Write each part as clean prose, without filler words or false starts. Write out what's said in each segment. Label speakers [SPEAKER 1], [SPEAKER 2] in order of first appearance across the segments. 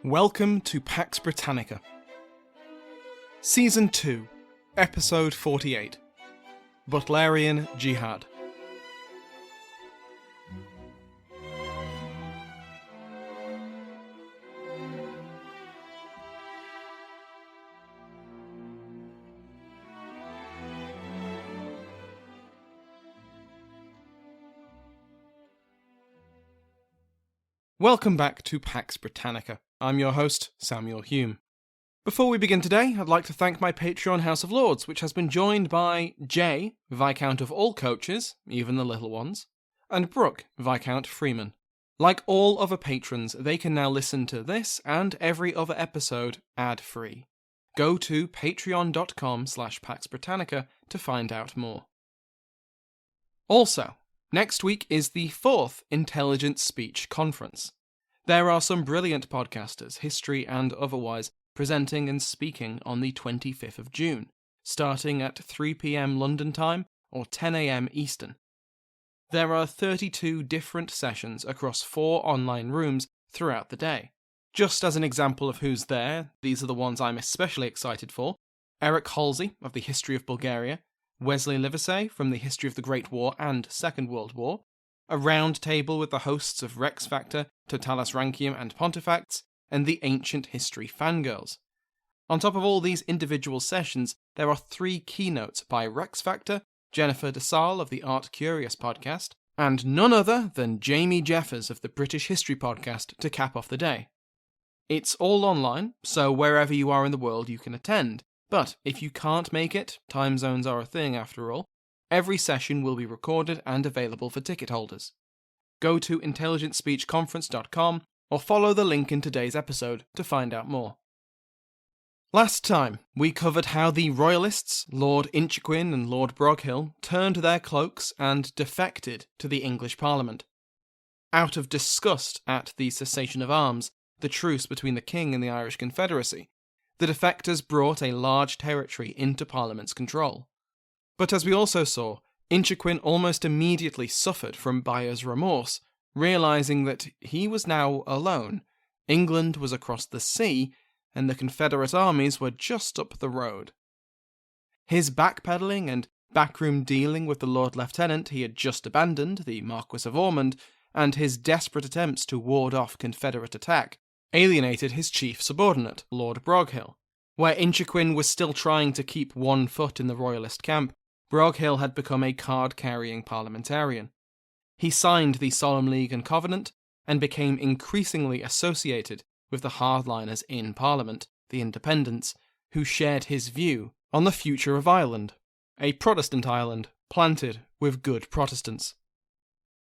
[SPEAKER 1] Welcome to Pax Britannica. Season 2, Episode 48, Butlerian Jihad. Welcome back to Pax Britannica. I'm your host, Samuel Hume. Before we begin today, I'd like to thank my Patreon House of Lords, which has been joined by Jay, Viscount of all coaches, even the little ones, and Brooke, Viscount Freeman. Like all other patrons, they can now listen to this and every other episode ad-free. Go to patreon.com/PaxBritannica to find out more. Also, next week is the 4th Intelligent Speech Conference. There are some brilliant podcasters, history and otherwise, presenting and speaking on the 25th of June, starting at 3 p.m. London time or 10 a.m. Eastern. There are 32 different sessions across 4 online rooms throughout the day. Just as an example of who's there, these are the ones I'm especially excited for: Eric Halsey of the History of Bulgaria, Wesley Livesey from the History of the Great War and Second World War, a round table with the hosts of Rex Factor, Totalis Rankium and Pontifacts, and the Ancient History Fangirls. On top of all these individual sessions, there are 3 keynotes by Rex Factor, Jennifer DeSalle of the Art Curious podcast, and none other than Jamie Jeffers of the British History podcast to cap off the day. It's all online, so wherever you are in the world you can attend, but if you can't make it, time zones are a thing after all, every session will be recorded and available for ticket holders. Go to intelligentspeechconference.com or follow the link in today's episode to find out more. Last time, we covered how the Royalists, Lord Inchiquin and Lord Broghill, turned their cloaks and defected to the English Parliament. Out of disgust at the cessation of arms, the truce between the King and the Irish Confederacy, the defectors brought a large territory into Parliament's control. But as we also saw, Inchiquin almost immediately suffered from buyer's remorse, realising that he was now alone, England was across the sea, and the Confederate armies were just up the road. His backpedalling and backroom dealing with the Lord Lieutenant he had just abandoned, the Marquis of Ormond, and his desperate attempts to ward off Confederate attack, alienated his chief subordinate, Lord Broghill. Where Inchiquin was still trying to keep one foot in the Royalist camp, Broghill had become a card-carrying parliamentarian. He signed the Solemn League and Covenant, and became increasingly associated with the hardliners in Parliament, the Independents, who shared his view on the future of Ireland, a Protestant Ireland planted with good Protestants.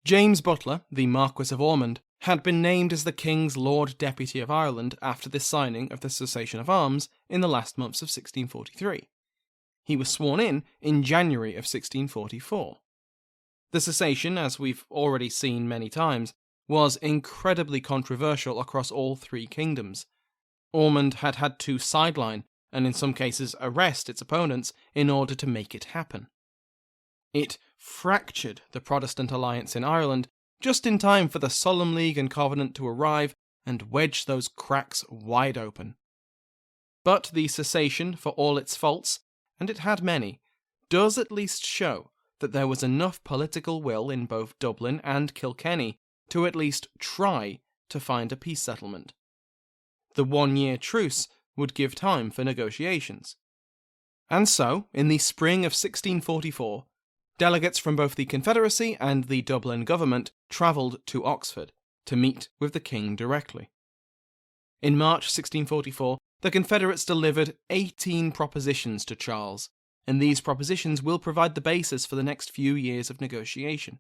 [SPEAKER 1] James Butler, the Marquis of Ormond, had been named as the King's Lord Deputy of Ireland after the signing of the cessation of arms in the last months of 1643. He was sworn in January of 1644. The cessation, as we've already seen many times, was incredibly controversial across all 3 kingdoms. Ormond had had to sideline, and in some cases arrest its opponents in order to make it happen. It fractured the Protestant alliance in Ireland just in time for the Solemn League and Covenant to arrive and wedge those cracks wide open. But the cessation, for all its faults, and it had many, does at least show that there was enough political will in both Dublin and Kilkenny to at least try to find a peace settlement. The 1-year truce would give time for negotiations. And so, in the spring of 1644, delegates from both the Confederacy and the Dublin government travelled to Oxford to meet with the King directly. In March 1644, the Confederates delivered 18 propositions to Charles, and these propositions will provide the basis for the next few years of negotiation.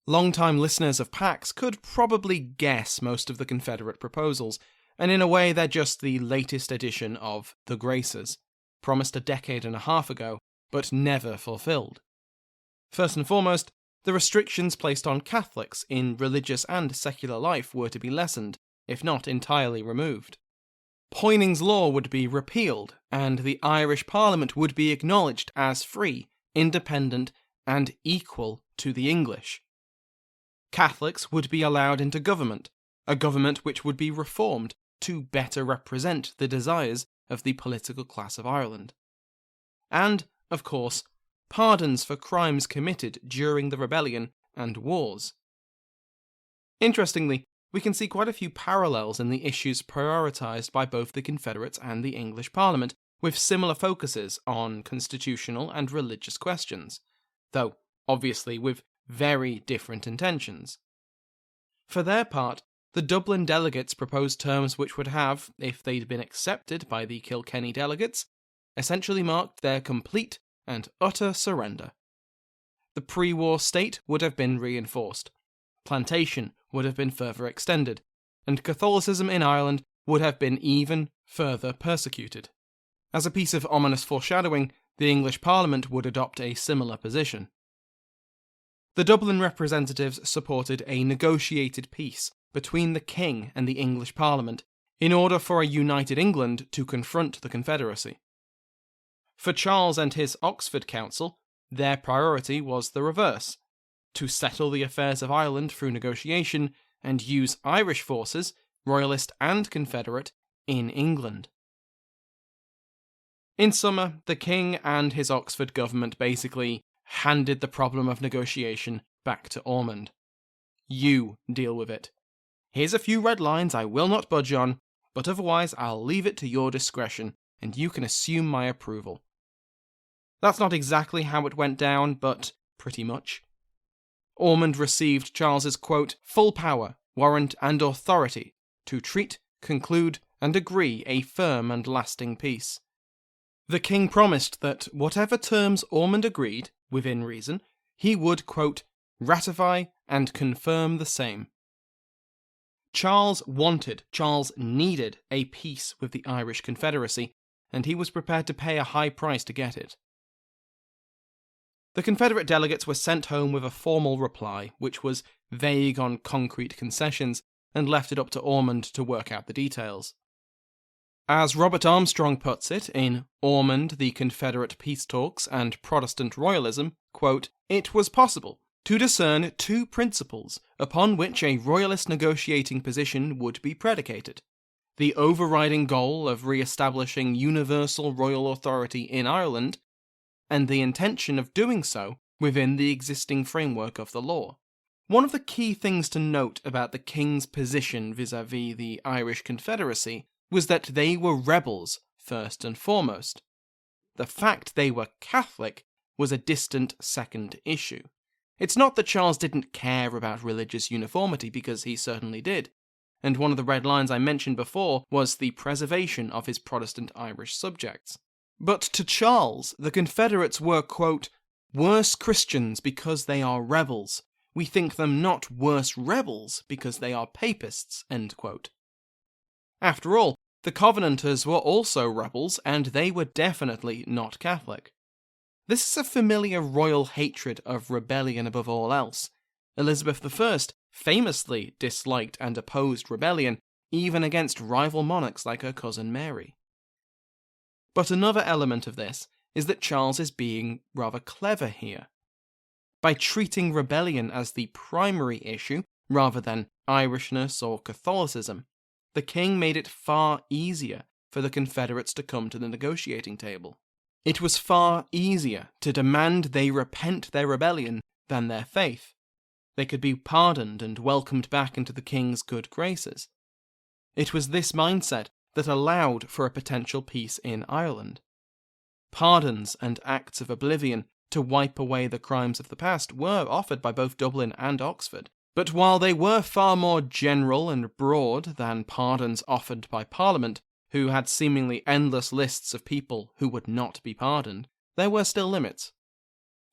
[SPEAKER 1] Long-time listeners of Pax could probably guess most of the Confederate proposals, and in a way they're just the latest edition of the Graces, promised a decade and a half ago, but never fulfilled. First and foremost, the restrictions placed on Catholics in religious and secular life were to be lessened, if not entirely removed. Poyning's law would be repealed, and the Irish Parliament would be acknowledged as free, independent, and equal to the English. Catholics would be allowed into government, a government which would be reformed to better represent the desires of the political class of Ireland. And, of course, pardons for crimes committed during the rebellion and wars. Interestingly, we can see quite a few parallels in the issues prioritised by both the Confederates and the English Parliament, with similar focuses on constitutional and religious questions, though obviously with very different intentions. For their part, the Dublin delegates proposed terms which would have, if they'd been accepted by the Kilkenny delegates, essentially marked their complete and utter surrender. The pre-war state would have been reinforced, plantation would have been further extended, and Catholicism in Ireland would have been even further persecuted. As a piece of ominous foreshadowing, the English Parliament would adopt a similar position. The Dublin representatives supported a negotiated peace between the King and the English Parliament in order for a united England to confront the Confederacy. For Charles and his Oxford Council, their priority was the reverse: to settle the affairs of Ireland through negotiation and use Irish forces, Royalist and Confederate, in England. In summer, the King and his Oxford government basically handed the problem of negotiation back to Ormond. You deal with it. Here's a few red lines I will not budge on, but otherwise I'll leave it to your discretion, and you can assume my approval. That's not exactly how it went down, but pretty much. Ormond received Charles's, quote, full power, warrant and authority to treat, conclude and agree a firm and lasting peace. The King promised that whatever terms Ormond agreed, within reason, he would, quote, ratify and confirm the same. Charles needed a peace with the Irish Confederacy, and he was prepared to pay a high price to get it. The Confederate delegates were sent home with a formal reply, which was vague on concrete concessions, and left it up to Ormond to work out the details. As Robert Armstrong puts it in Ormond, the Confederate Peace Talks and Protestant Royalism, quote, it was possible to discern two principles upon which a Royalist negotiating position would be predicated: the overriding goal of re-establishing universal royal authority in Ireland, and the intention of doing so within the existing framework of the law. One of the key things to note about the King's position vis-à-vis the Irish Confederacy was that they were rebels, first and foremost. The fact they were Catholic was a distant second issue. It's not that Charles didn't care about religious uniformity, because he certainly did, and one of the red lines I mentioned before was the preservation of his Protestant Irish subjects. But to Charles, the Confederates were, quote, worse Christians because they are rebels. We think them not worse rebels because they are papists, end quote. After all, the Covenanters were also rebels, and they were definitely not Catholic. This is a familiar royal hatred of rebellion above all else. Elizabeth I famously disliked and opposed rebellion, even against rival monarchs like her cousin Mary. But another element of this is that Charles is being rather clever here. By treating rebellion as the primary issue, rather than Irishness or Catholicism, the King made it far easier for the Confederates to come to the negotiating table. It was far easier to demand they repent their rebellion than their faith. They could be pardoned and welcomed back into the King's good graces. It was this mindset that allowed for a potential peace in Ireland. Pardons and acts of oblivion to wipe away the crimes of the past were offered by both Dublin and Oxford, but while they were far more general and broad than pardons offered by Parliament, who had seemingly endless lists of people who would not be pardoned, there were still limits.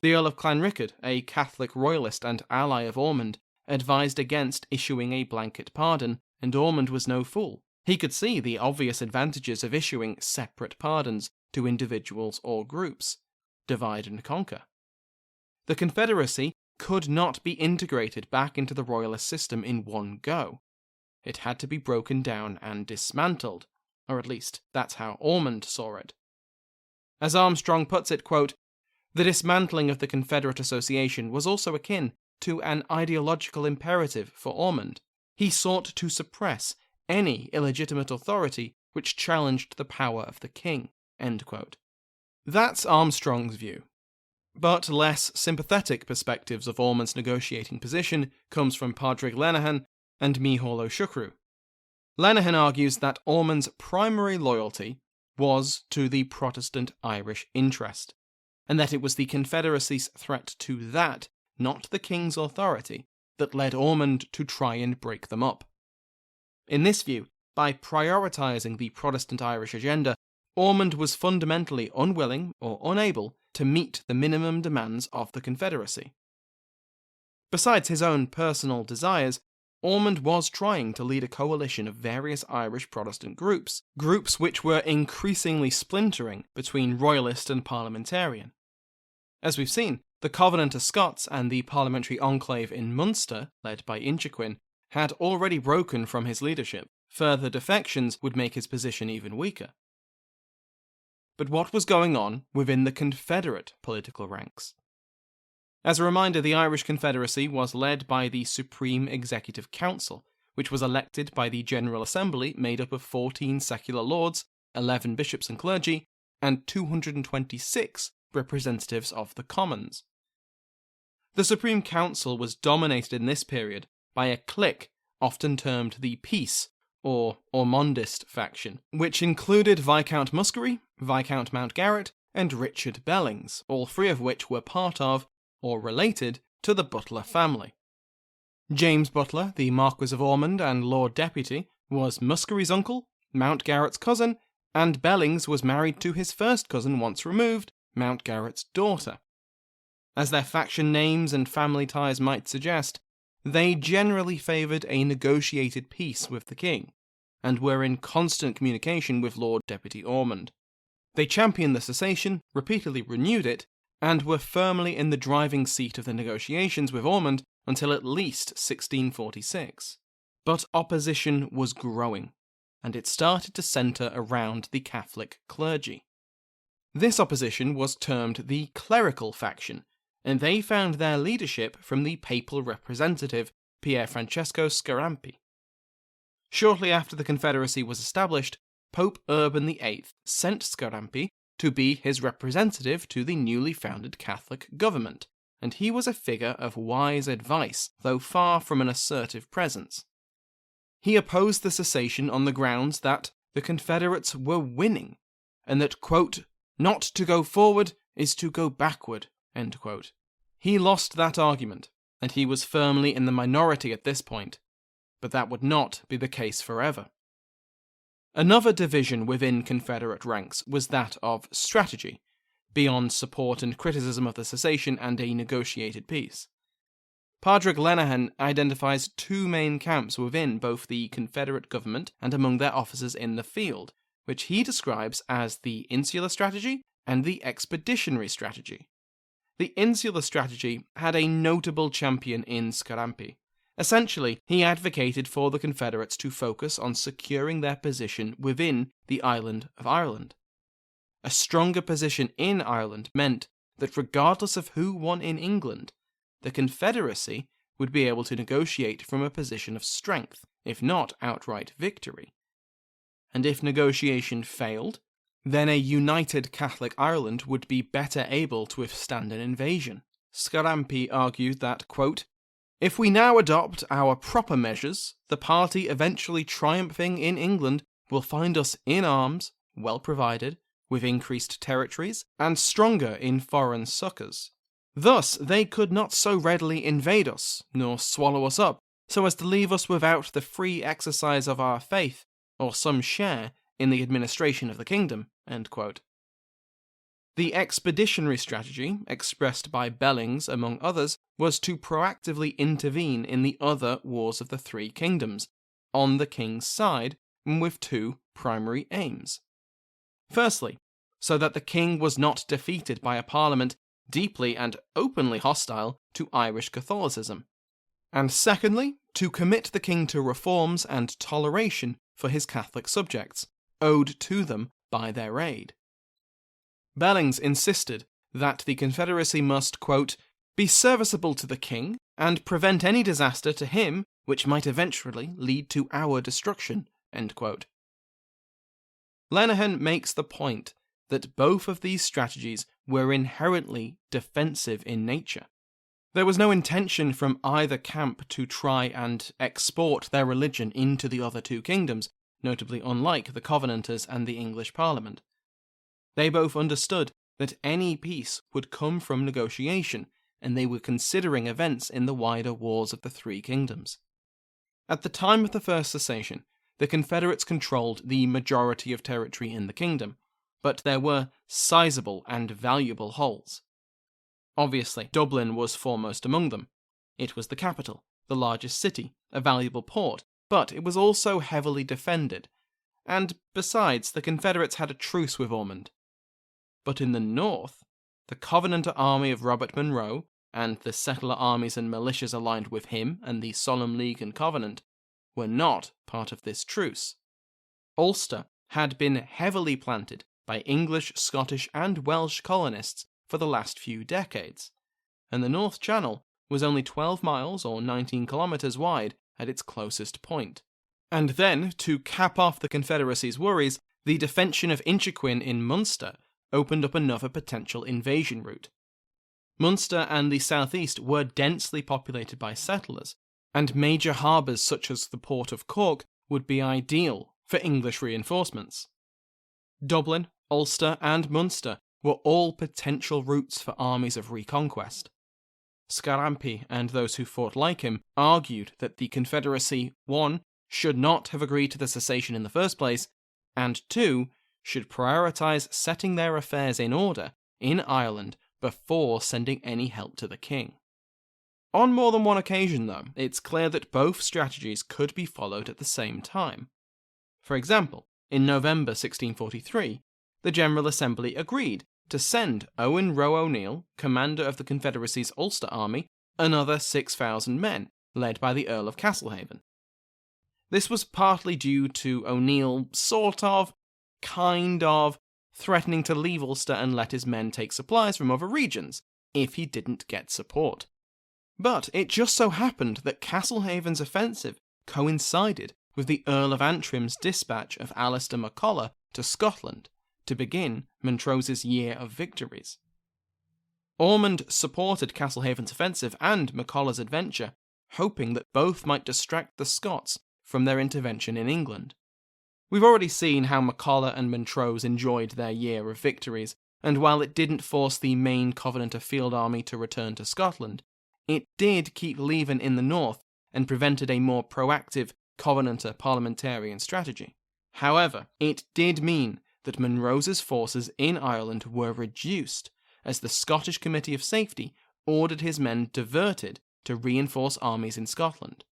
[SPEAKER 1] The Earl of Clanrickard, a Catholic royalist and ally of Ormond, advised against issuing a blanket pardon, and Ormond was no fool. He could see the obvious advantages of issuing separate pardons to individuals or groups. Divide and conquer. The Confederacy could not be integrated back into the royalist system in one go. It had to be broken down and dismantled, or at least that's how Ormond saw it. As Armstrong puts it, quote, the dismantling of the Confederate Association was also akin to an ideological imperative for Ormond. He sought to suppress any illegitimate authority which challenged the power of the king." End quote. That's Armstrong's view. But less sympathetic perspectives of Ormond's negotiating position comes from Pádraig Lenihan and Micheál Siochrú. Lenihan argues that Ormond's primary loyalty was to the Protestant Irish interest, and that it was the Confederacy's threat to that, not the king's authority, that led Ormond to try and break them up. In this view, by prioritising the Protestant Irish agenda, Ormond was fundamentally unwilling or unable to meet the minimum demands of the Confederacy. Besides his own personal desires, Ormond was trying to lead a coalition of various Irish Protestant groups which were increasingly splintering between Royalist and Parliamentarian. As we've seen, the Covenanter Scots and the parliamentary enclave in Munster, led by Inchiquin, had already broken from his leadership. Further defections would make his position even weaker. But what was going on within the Confederate political ranks? As a reminder, the Irish Confederacy was led by the Supreme Executive Council, which was elected by the General Assembly made up of 14 secular lords, 11 bishops and clergy, and 226 representatives of the Commons. The Supreme Council was dominated in this period by a clique often termed the Peace, or Ormondist faction, which included Viscount Muskerry, Viscount Mountgarrett, and Richard Bellings, all three of which were part of, or related to, the Butler family. James Butler, the Marquis of Ormond and Lord Deputy, was Muskerry's uncle, Mountgarrett's cousin, and Bellings was married to his first cousin once removed, Mountgarrett's daughter. As their faction names and family ties might suggest, they generally favoured a negotiated peace with the king, and were in constant communication with Lord Deputy Ormond. They championed the cessation, repeatedly renewed it, and were firmly in the driving seat of the negotiations with Ormond until at least 1646. But opposition was growing, and it started to centre around the Catholic clergy. This opposition was termed the clerical faction, and they found their leadership from the papal representative Pier Francesco Scarampi. Shortly after the Confederacy was established, Pope Urban VIII sent Scarampi to be his representative to the newly founded Catholic government, and he was a figure of wise advice, though far from an assertive presence. He opposed the cessation on the grounds that the Confederates were winning, and that, quote, "not to go forward is to go backward," end quote. He lost that argument, and he was firmly in the minority at this point, but that would not be the case forever. Another division within Confederate ranks was that of strategy, beyond support and criticism of the cessation and a negotiated peace. Pádraig Lenihan identifies two main camps within both the Confederate government and among their officers in the field, which he describes as the insular strategy and the expeditionary strategy. The insular strategy had a notable champion in Scarampi. Essentially, he advocated for the Confederates to focus on securing their position within the island of Ireland. A stronger position in Ireland meant that regardless of who won in England, the Confederacy would be able to negotiate from a position of strength, if not outright victory. And if negotiation failed, then a united Catholic Ireland would be better able to withstand an invasion. Scarampi argued that, quote, "if we now adopt our proper measures, the party eventually triumphing in England will find us in arms, well provided, with increased territories, and stronger in foreign succours. Thus they could not so readily invade us, nor swallow us up, so as to leave us without the free exercise of our faith, or some share in the administration of the kingdom." End quote. The expeditionary strategy, expressed by Bellings among others, was to proactively intervene in the other wars of the three kingdoms, on the king's side, with two primary aims. Firstly, so that the king was not defeated by a parliament deeply and openly hostile to Irish Catholicism, and secondly, to commit the king to reforms and toleration for his Catholic subjects, owed to them by their aid. Bellings insisted that the Confederacy must, quote, "be serviceable to the king, and prevent any disaster to him which might eventually lead to our destruction," End quote. Lenihan makes the point that both of these strategies were inherently defensive in nature. There was no intention from either camp to try and export their religion into the other two kingdoms, notably unlike the Covenanters and the English Parliament. They both understood that any peace would come from negotiation, and they were considering events in the wider wars of the three kingdoms. At the time of the First Cessation, the Confederates controlled the majority of territory in the kingdom, but there were sizable and valuable holes. Obviously, Dublin was foremost among them. It was the capital, the largest city, a valuable port, but it was also heavily defended, and besides, the Confederates had a truce with Ormond. But in the north, the Covenanter army of Robert Monroe, and the settler armies and militias aligned with him and the Solemn League and Covenant, were not part of this truce. Ulster had been heavily planted by English, Scottish, and Welsh colonists for the last few decades, and the North Channel was only 12 miles or 19 kilometres wide at its closest point. And then, to cap off the Confederacy's worries, the defension of Inchiquin in Munster opened up another potential invasion route. Munster and the southeast were densely populated by settlers, and major harbours such as the port of Cork would be ideal for English reinforcements. Dublin, Ulster, and Munster were all potential routes for armies of reconquest. Scarampi and those who fought like him argued that the Confederacy, 1, should not have agreed to the cessation in the first place, and 2, should prioritise setting their affairs in order in Ireland before sending any help to the king. On more than one occasion, though, it's clear that both strategies could be followed at the same time. For example, in November 1643, the General Assembly agreed to send Owen Roe O'Neill, commander of the Confederacy's Ulster army, another 6,000 men, led by the Earl of Castlehaven. This was partly due to O'Neill kind of, threatening to leave Ulster and let his men take supplies from other regions, if he didn't get support. But it just so happened that Castlehaven's offensive coincided with the Earl of Antrim's dispatch of Alistair MacColla to Scotland to begin Montrose's year of victories. Ormond supported Castlehaven's offensive and MacColla's adventure, hoping that both might distract the Scots from their intervention in England. We've already seen how MacColla and Montrose enjoyed their year of victories, and while it didn't force the main Covenanter field army to return to Scotland, it did keep Leven in the north and prevented a more proactive Covenanter parliamentarian strategy. However, it did mean that Monrose's forces in Ireland were reduced, as the Scottish Committee of Safety ordered his men diverted to reinforce armies in Scotland.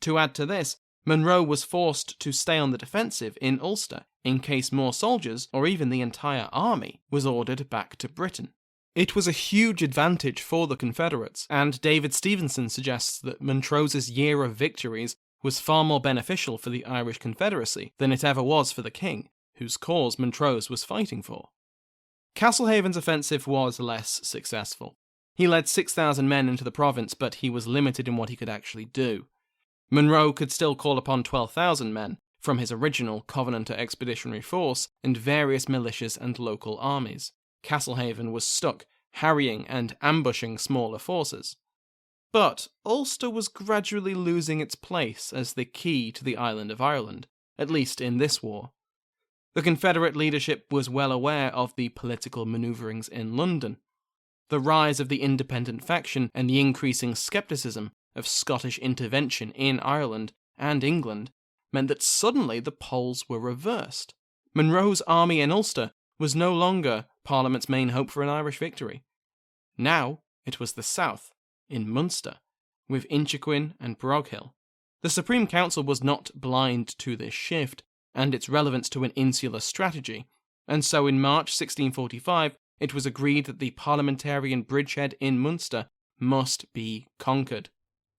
[SPEAKER 1] To add to this, Monroe was forced to stay on the defensive in Ulster in case more soldiers, or even the entire army, was ordered back to Britain. It was a huge advantage for the Confederates, and David Stevenson suggests that Montrose's year of victories was far more beneficial for the Irish Confederacy than it ever was for the king, whose cause Montrose was fighting for. Castlehaven's offensive was less successful. He led 6,000 men into the province, but he was limited in what he could actually do. Monroe could still call upon 12,000 men from his original Covenanter expeditionary force and various militias and local armies. Castlehaven was stuck harrying and ambushing smaller forces. But Ulster was gradually losing its place as the key to the island of Ireland, at least in this war. The Confederate leadership was well aware of the political manoeuvrings in London. The rise of the independent faction and the increasing scepticism of Scottish intervention in Ireland and England meant that suddenly the poles were reversed. Monroe's army in Ulster was no longer Parliament's main hope for an Irish victory. Now it was the south, in Munster, with Inchiquin and Broghill. The Supreme Council was not blind to this shift and its relevance to an insular strategy, and so in March 1645 it was agreed that the parliamentarian bridgehead in Munster must be conquered.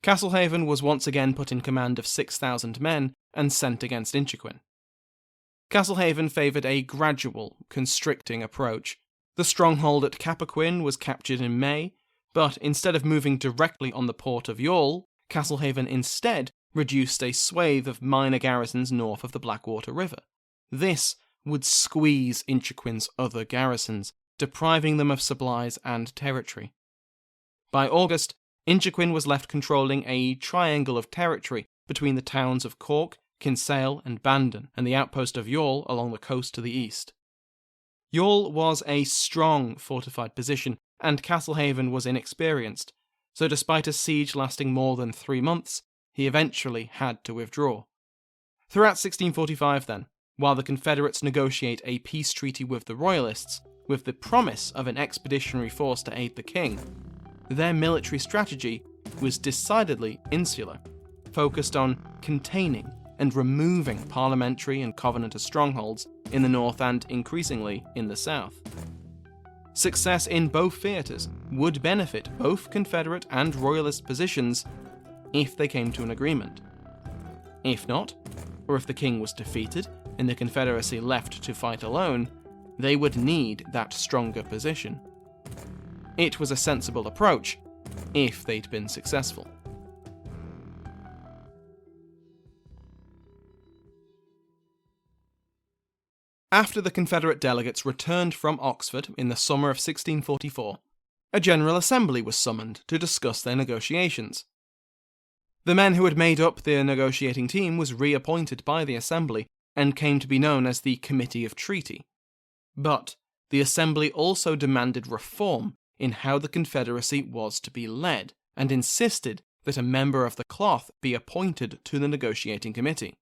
[SPEAKER 1] Castlehaven was once again put in command of 6,000 men and sent against Inchiquin. Castlehaven favoured a gradual, constricting approach. The stronghold at Cappoquin was captured in May, but instead of moving directly on the port of Youghal, Castlehaven instead reduced a swathe of minor garrisons north of the Blackwater River. This would squeeze Inchiquin's other garrisons, depriving them of supplies and territory. By August, Inchiquin was left controlling a triangle of territory between the towns of Cork, Kinsale and Bandon, and the outpost of Youghal along the coast to the east. Youghal was a strong fortified position, and Castlehaven was inexperienced, so despite a siege lasting more than 3 months, he eventually had to withdraw. Throughout 1645 then, while the Confederates negotiate a peace treaty with the Royalists, with the promise of an expeditionary force to aid the king, their military strategy was decidedly insular, focused on containing and removing parliamentary and Covenanter strongholds in the north and, increasingly, in the south. Success in both theatres would benefit both Confederate and Royalist positions if they came to an agreement. If not, or if the king was defeated and the Confederacy left to fight alone, they would need that stronger position. It was a sensible approach, if they'd been successful. After the Confederate delegates returned from Oxford in the summer of 1644, a General Assembly was summoned to discuss their negotiations. The men who had made up the negotiating team was reappointed by the Assembly and came to be known as the Committee of Treaty. But the Assembly also demanded reform in how the Confederacy was to be led, and insisted that a member of the cloth be appointed to the negotiating committee.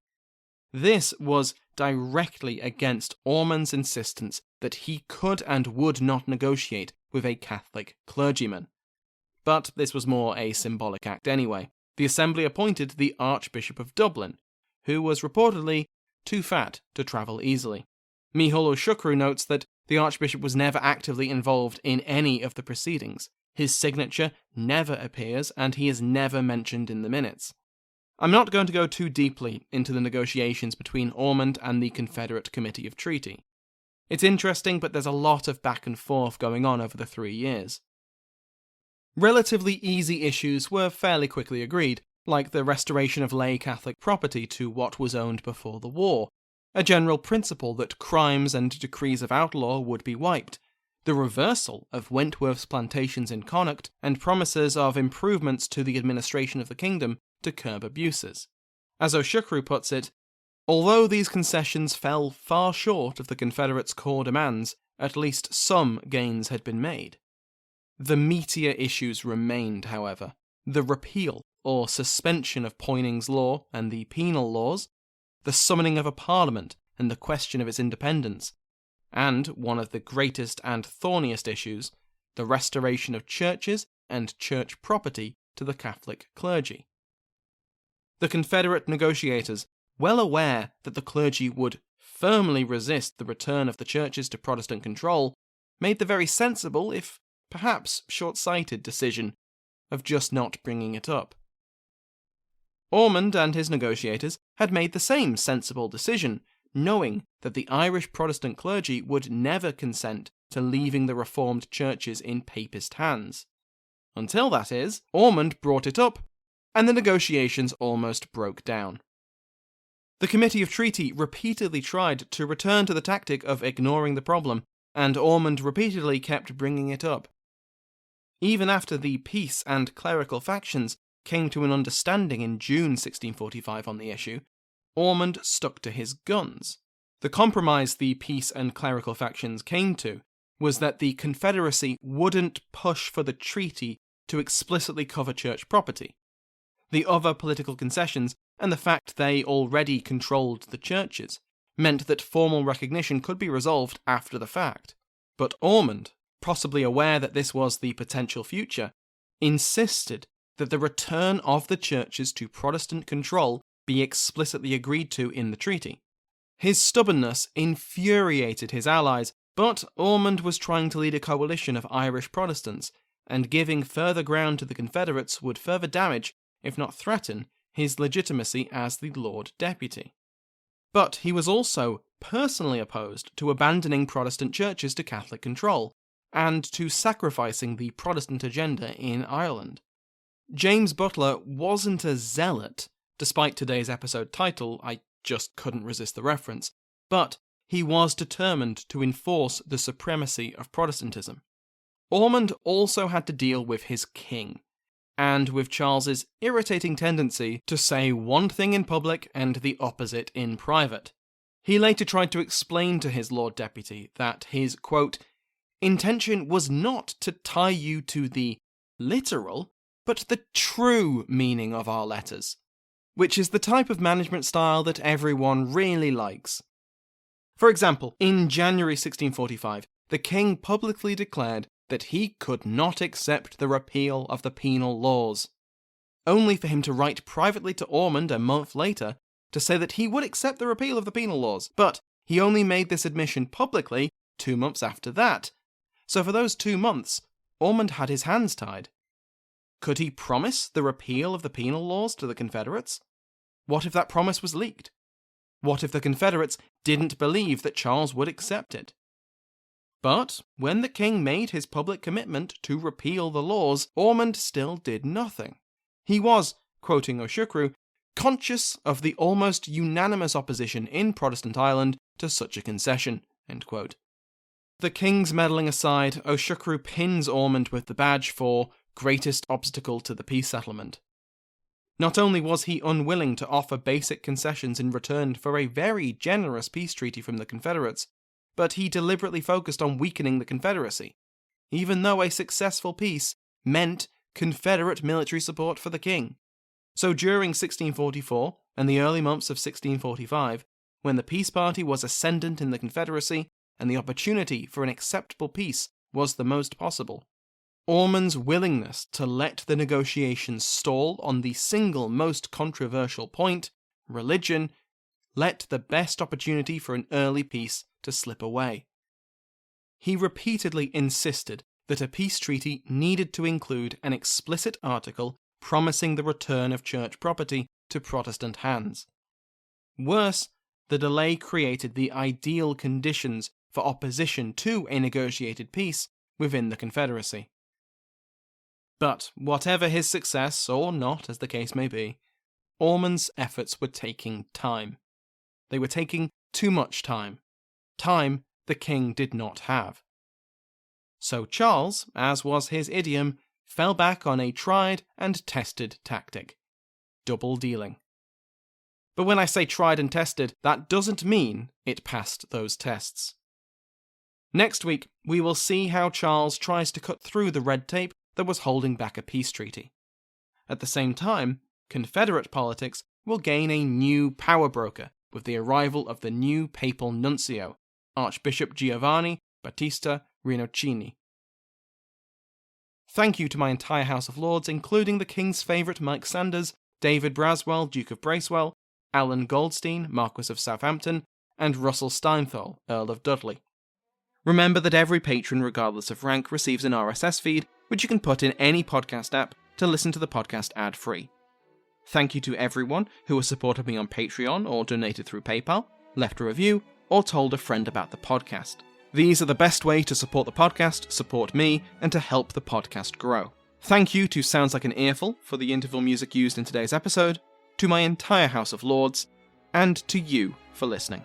[SPEAKER 1] This was directly against Ormond's insistence that he could and would not negotiate with a Catholic clergyman. But this was more a symbolic act anyway. The Assembly appointed the Archbishop of Dublin, who was reportedly too fat to travel easily. Micheál Siochrú notes that the Archbishop was never actively involved in any of the proceedings. His signature never appears, and he is never mentioned in the minutes. I'm not going to go too deeply into the negotiations between Ormond and the Confederate Committee of Treaty. It's interesting, but there's a lot of back and forth going on over the 3 years. Relatively easy issues were fairly quickly agreed, like the restoration of lay Catholic property to what was owned before the war, a general principle that crimes and decrees of outlaw would be wiped, the reversal of Wentworth's plantations in Connacht, and promises of improvements to the administration of the kingdom to curb abuses. As Siochrú puts it, although these concessions fell far short of the Confederates' core demands, at least some gains had been made. The meatier issues remained, however: the repeal or suspension of Poyning's law and the penal laws, the summoning of a parliament and the question of its independence, and, one of the greatest and thorniest issues, the restoration of churches and church property to the Catholic clergy. The Confederate negotiators, well aware that the clergy would firmly resist the return of the churches to Protestant control, made the very sensible, if perhaps short-sighted, decision of just not bringing it up. Ormond and his negotiators had made the same sensible decision, knowing that the Irish Protestant clergy would never consent to leaving the Reformed churches in Papist hands. Until, that is, Ormond brought it up, and the negotiations almost broke down. The Committee of Treaty repeatedly tried to return to the tactic of ignoring the problem, and Ormond repeatedly kept bringing it up. Even after the peace and clerical factions came to an understanding in June 1645 on the issue, Ormond stuck to his guns. The compromise the peace and clerical factions came to was that the Confederacy wouldn't push for the treaty to explicitly cover church property. The other political concessions, and the fact they already controlled the churches, meant that formal recognition could be resolved after the fact. But Ormond, possibly aware that this was the potential future, insisted that the return of the churches to Protestant control be explicitly agreed to in the treaty. His stubbornness infuriated his allies, but Ormond was trying to lead a coalition of Irish Protestants, and giving further ground to the Confederates would further damage, if not threaten, his legitimacy as the Lord Deputy. But he was also personally opposed to abandoning Protestant churches to Catholic control, and to sacrificing the Protestant agenda in Ireland. James Butler wasn't a zealot, Despite today's episode title, I just couldn't resist the reference. But he was determined to enforce the supremacy of Protestantism. Ormond also had to deal with his king, and with Charles's irritating tendency to say one thing in public and the opposite in private. He later tried to explain to his Lord Deputy that his, quote, intention was not to tie you to the literal, but the true meaning of our letters, which is the type of management style that everyone really likes. For example, in January 1645, the king publicly declared that he could not accept the repeal of the penal laws, only for him to write privately to Ormond a month later to say that he would accept the repeal of the penal laws, but he only made this admission publicly 2 months after that. So for those 2 months, Ormond had his hands tied. Could he promise the repeal of the penal laws to the Confederates? What if that promise was leaked? What if the Confederates didn't believe that Charles would accept it? But when the king made his public commitment to repeal the laws, Ormond still did nothing. He was, quoting Siochrú, conscious of the almost unanimous opposition in Protestant Ireland to such a concession, end quote. The king's meddling aside, Siochrú pins Ormond with the badge for greatest obstacle to the peace settlement. Not only was he unwilling to offer basic concessions in return for a very generous peace treaty from the Confederates, but he deliberately focused on weakening the Confederacy, even though a successful peace meant Confederate military support for the king. So during 1644 and the early months of 1645, when the peace party was ascendant in the Confederacy and the opportunity for an acceptable peace was the most possible, Ormond's willingness to let the negotiations stall on the single most controversial point, religion, let the best opportunity for an early peace to slip away. He repeatedly insisted that a peace treaty needed to include an explicit article promising the return of church property to Protestant hands. Worse, the delay created the ideal conditions for opposition to a negotiated peace within the Confederacy. But whatever his success, or not as the case may be, Ormond's efforts were taking time. They were taking too much time. Time the king did not have. So Charles, as was his idiom, fell back on a tried and tested tactic: double dealing. But when I say tried and tested, that doesn't mean it passed those tests. Next week, we will see how Charles tries to cut through the red tape that was holding back a peace treaty. At the same time, Confederate politics will gain a new power broker with the arrival of the new papal nuncio, Archbishop Giovanni Battista Rinuccini. Thank you to my entire House of Lords, including the King's favourite Mike Sanders, David Braswell, Duke of Bracewell, Alan Goldstein, Marquis of Southampton, and Russell Steinthal, Earl of Dudley. Remember that every patron, regardless of rank, receives an RSS feed, which you can put in any podcast app to listen to the podcast ad-free. Thank you to everyone who has supported me on Patreon or donated through PayPal, left a review, or told a friend about the podcast. These are the best way to support the podcast, support me, and to help the podcast grow. Thank you to Sounds Like an Earful for the interval music used in today's episode, to my entire House of Lords, and to you for listening.